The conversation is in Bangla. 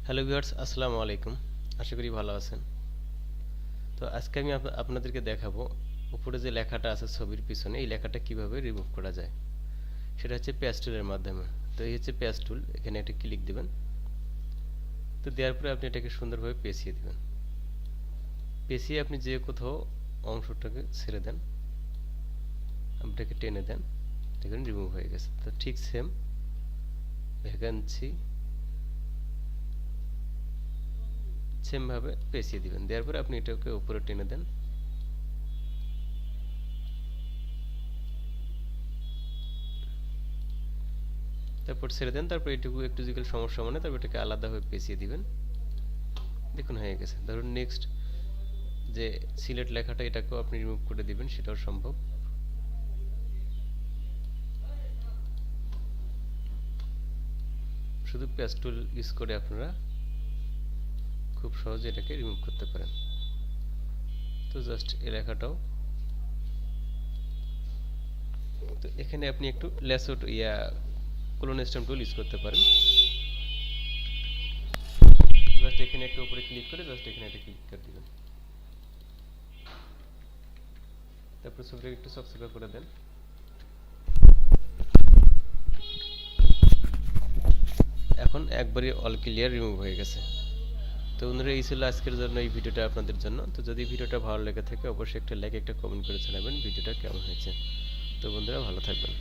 হ্যালো ভিউয়ার্স, আসসালামু আলাইকুম। আশা করি ভালো আছেন। তো আজকে আমি আপনাদেরকে দেখাবো উপরে যে লেখাটা আছে ছবির পিছনে, এই লেখাটা কিভাবে রিমুভ করা যায়। সেটা হচ্ছে পেজ টুলের মাধ্যমে। তো এই হচ্ছে পেজ টুল, এখানে একটা ক্লিক দিবেন। তো দেওয়ার পরে আপনি এটাকে সুন্দরভাবে পেঁচিয়ে দিবেন। পেঁচিয়ে আপনি যে কোথাও অংশটাকে ছেড়ে দেন, আপনি এটাকে টেনে দেন, দেখুন রিমুভ হয়ে গেছে। তো ঠিক সেম ভ্যাকান্সি সেমভাবে পেঁচিয়ে দিবেন। দেওয়ার পরে আপনি এটাকে উপরে টেনে দেন। তারপর ছেড়ে দেন, তারপর এটুকু একটু জিক্যাল সমস্যা মানে তারপর এটাকে আলাদাভাবে পেঁচিয়ে দিবেন। দেখুন হয়ে গেছে। ধরুন নেক্সট যে সিলেট লেখাটা, এটাকেও আপনি রিমুভ করে দিবেন, সেটাও সম্ভব। শুধু পেজ টুল ইউজ করে আপনারা খুব সহজে এটাকে রিমুভ করতে পারেন। তো জাস্ট এই লেখাটাও, তো এখানে আপনি একটু লেসো কোলন স্ট্যাম্প টুল ইউজ করতে পারেন। জাস্ট এখানে একটা উপরে ক্লিক করে জাস্ট এখানে একটা ক্লিক করে দিবেন। তারপর ছবিটাকে একটু চকচকা করে দেন। এখন একবারই অল ক্লিয়ার রিমুভ হয়ে গেছে। তো বন্ধুরা, এই ছিল আজকের জন্য এই ভিডিওটা আপনাদের জন্য। তো যদি ভিডিওটা ভালো লেগে থাকে অবশ্যই একটা লাইক একটা কমেন্ট করে জানাবেন ভিডিওটা কেমন হয়েছে। তো বন্ধুরা, ভালো থাকবেন।